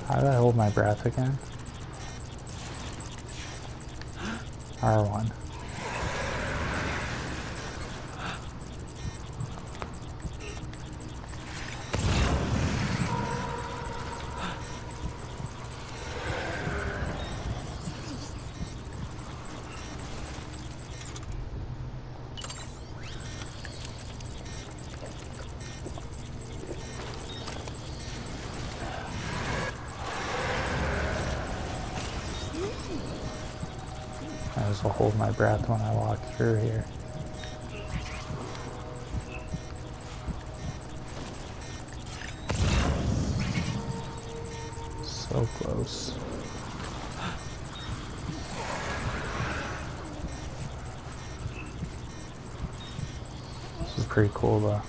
How do I hold my breath again? R1. I just will hold my breath when I walk through here. So close. This is pretty cool though.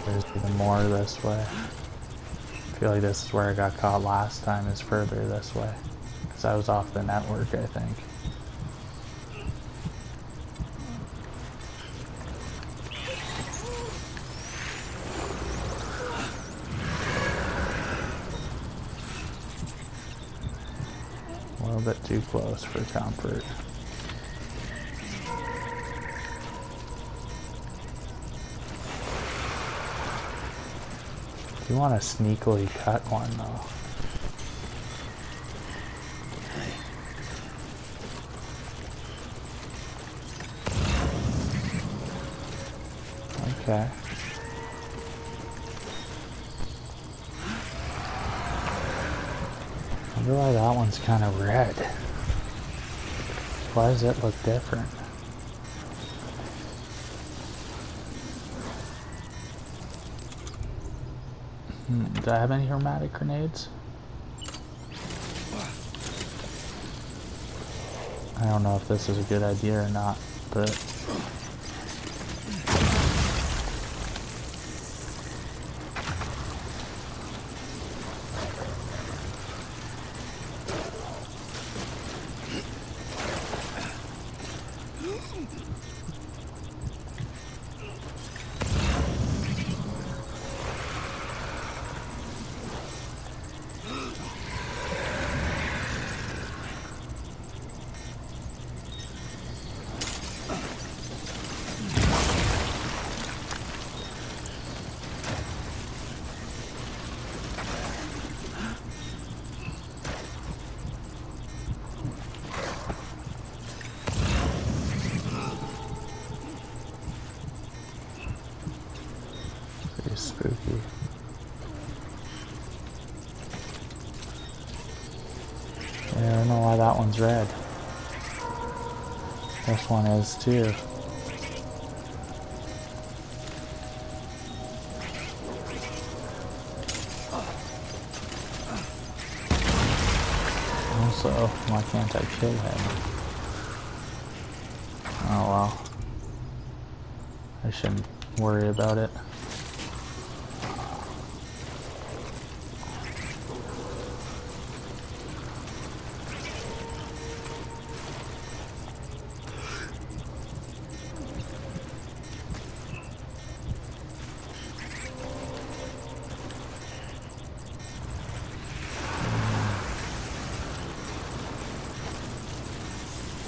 There's even more this way. I feel like this is where I got caught last time, is further this way. Because I was off the network, I think. A little bit too close for comfort. You want to sneakily cut one though. Okay. I wonder why that one's kind of red. Why does it look different? Do I have any hermetic grenades? I don't know if this is a good idea or not, but... I don't know why that one's red. This one is too. Also, why can't I kill him? Oh well. I shouldn't worry about it.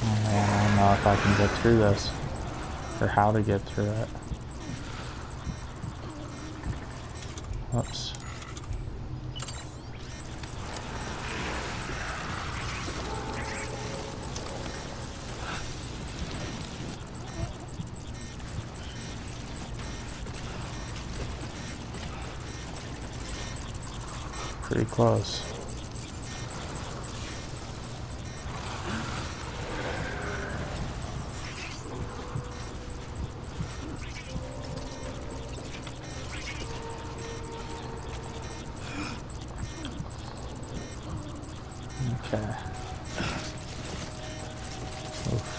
I don't know if I can get through this, or how to get through it. Whoops. Pretty close. Okay. Oof.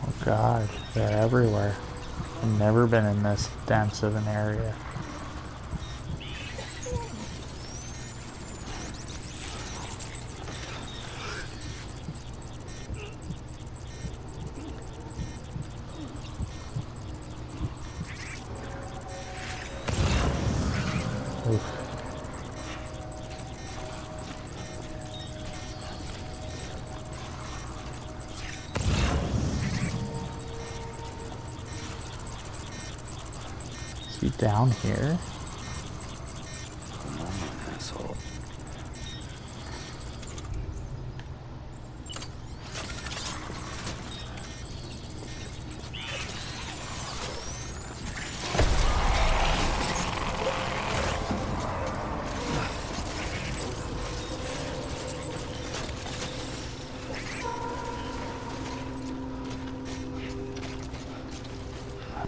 Oh god, they're everywhere. I've never been in this dense of an area. Oof. Is he down here? Come on, asshole.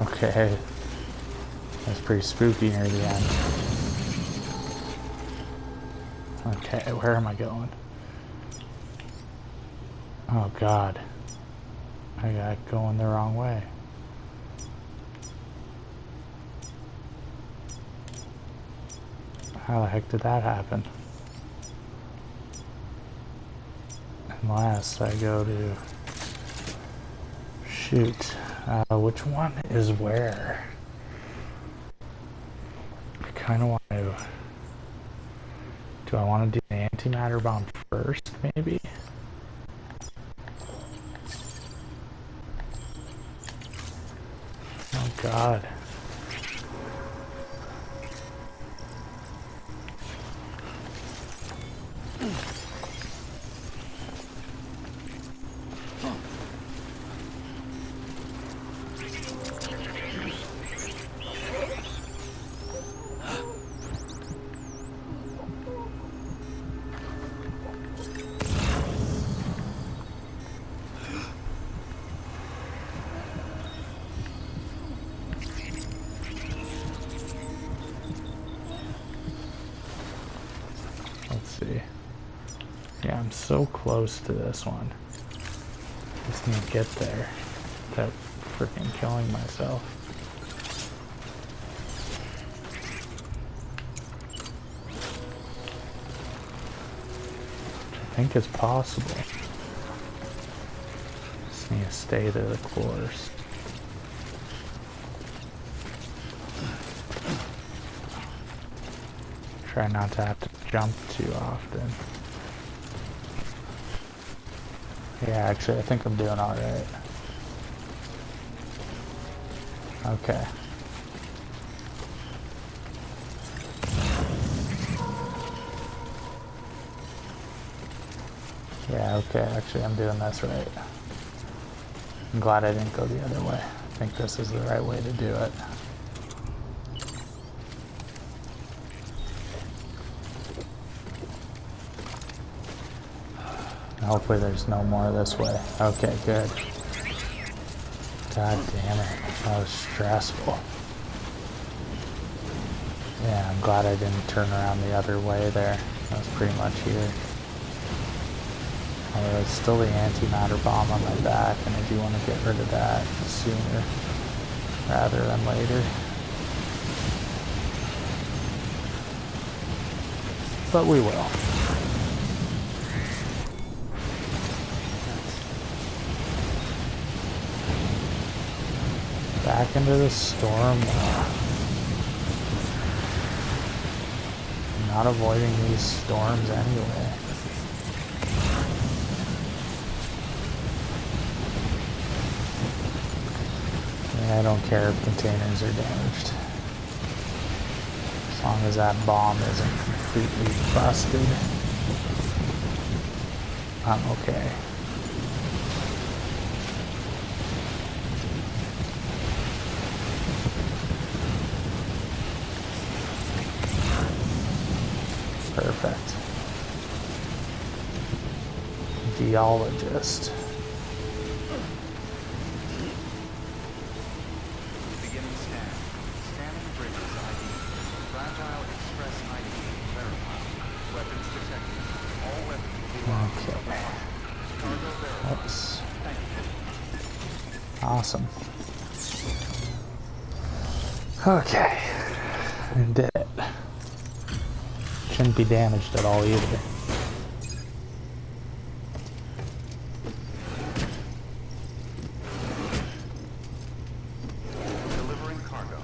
Okay. That's pretty spooky near the end. Okay, where am I going? Oh god. I got going the wrong way. How the heck did that happen? Unless I go to... Shoot. Which one is where? I kind of want to... Do I want to do the antimatter bomb first, maybe? Oh god. Yeah, I'm so close to this one. Just need to get there without freaking killing myself. Which I think is possible. Just need to stay to the course. Try not to have to jump too often. Yeah, actually, I think I'm doing alright. Okay. Yeah, okay, actually I'm doing this right. I'm glad I didn't go the other way. I think this is the right way to do it. Hopefully there's no more this way. Okay, good. God damn it. That was stressful. Yeah, I'm glad I didn't turn around the other way there. I was pretty much here. Although there's still the antimatter bomb on my back, and I do want to get rid of that sooner rather than later. But we will. Back into the storm. I'm not avoiding these storms anyway. Yeah, I don't care if containers are damaged. As long as that bomb isn't completely busted, I'm okay. Perfect. Geologist. Beginning scan. Scanning bridges ID. Fragile express ID verified. Weapons detected. All weapons will be locked. Okay. Cargo verified. Oops. Thank you. Awesome. Okay. I did it. Shouldn't be damaged at all either. Delivering cargo.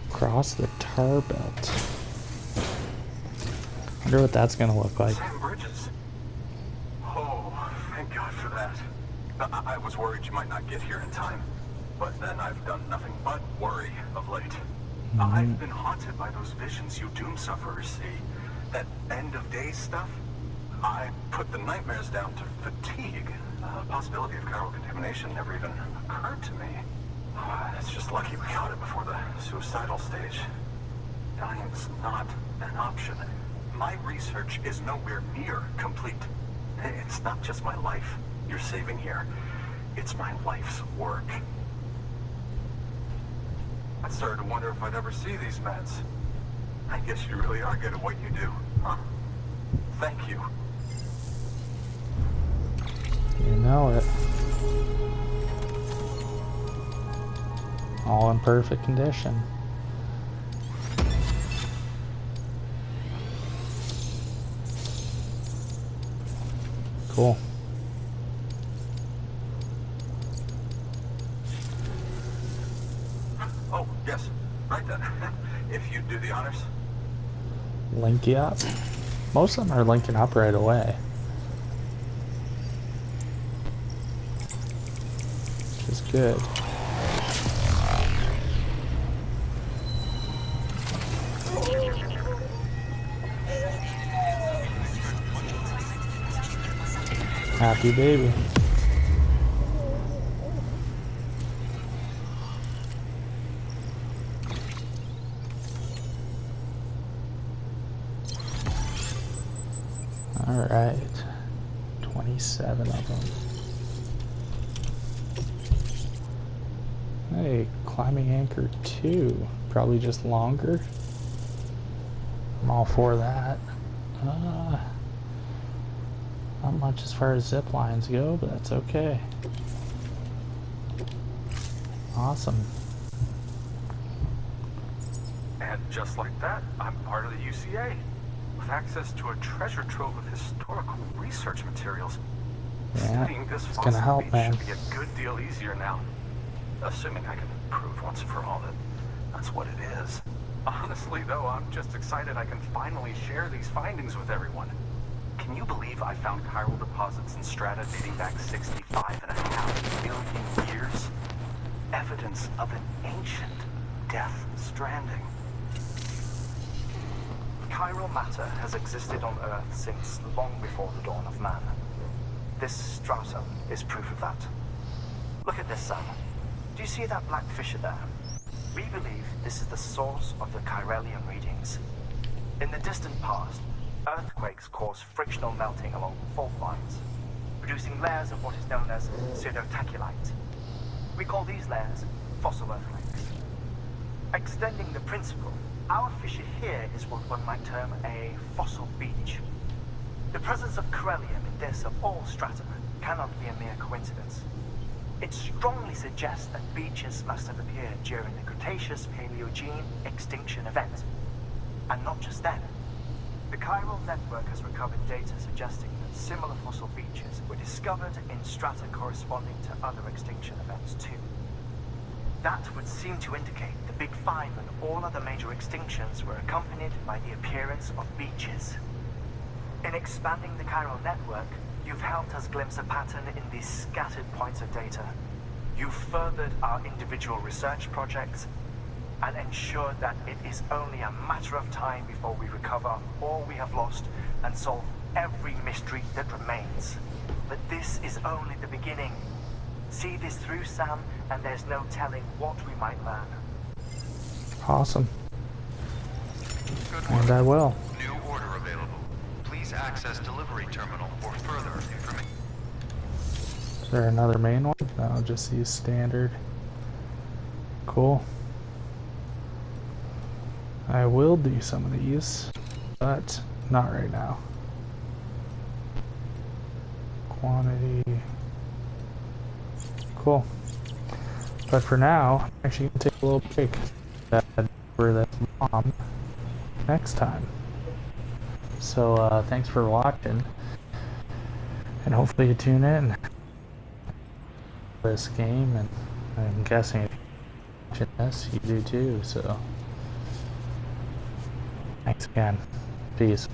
Cross the tar belt. Wonder what that's gonna look like. Sam Bridges. Oh, thank God for that. I was worried you might not get here in time, but then I've done nothing but worry of late. I've been haunted by those visions you doom sufferers see. That end of days stuff. I put the nightmares down to fatigue. Possibility of chiral contamination never even occurred to me. It's just lucky we got it before the suicidal stage. Dying's not an option. My research is nowhere near complete. It's not just my life you're saving here. It's my life's work. I started to wonder if I'd ever see these meds. I guess you really are good at what you do, huh? Thank you. You know it. All in perfect condition. Cool. Oh, yes. Right then. If you'd do the honors. Link you up. Most of them are linking up right away. Which is good. Happy baby. All right, 27 of them. Hey, climbing anchor 2, probably just longer. I'm all for that. Not much as far as zip lines go, but that's okay. Awesome. And just like that, I'm part of the UCA. With access to a treasure trove of historical research materials. Yeah, Studying this it's gonna help, beach man. should be a good deal easier now. Assuming I can prove once and for all that that's what it is. Honestly, though, I'm just excited I can finally share these findings with everyone. Can you believe I found chiral deposits in strata dating back 65.5 million years? Evidence of an ancient death stranding. Chiral matter has existed on Earth since long before the dawn of man. This stratum is proof of that. Look at this, Sam. Do you see that black fissure there? We believe this is the source of the chiralium readings. In the distant past, earthquakes caused frictional melting along fault lines, producing layers of what is known as pseudotaculite. We call these layers fossil earthquakes. Extending the principle, our fissure here is what one might term a fossil beach. The presence of chiralium in this of all strata cannot be a mere coincidence. It strongly suggests that beaches must have appeared during the Cretaceous-Paleogene extinction event. And not just then. The chiral network has recovered data suggesting that similar fossil beaches were discovered in strata corresponding to other extinction events too. That would seem to indicate the Big Five and all other major extinctions were accompanied by the appearance of beaches. In expanding the chiral network, you've helped us glimpse a pattern in these scattered points of data. You've furthered our individual research projects and ensured that it is only a matter of time before we recover all we have lost and solve every mystery that remains. But this is only the beginning. See this through, Sam, and there's no telling what we might learn. Awesome. Good work. And I will. New order available. Please access delivery terminal for further information. Is there another main one? No, just use standard. Cool. I will do some of these, but not right now. Quantity. Cool. But for now, I'm actually going to take a little break for this bomb next time. So thanks for watching, and hopefully you tune in this game, and I'm guessing if you're watching this, you do too, so thanks again. Peace.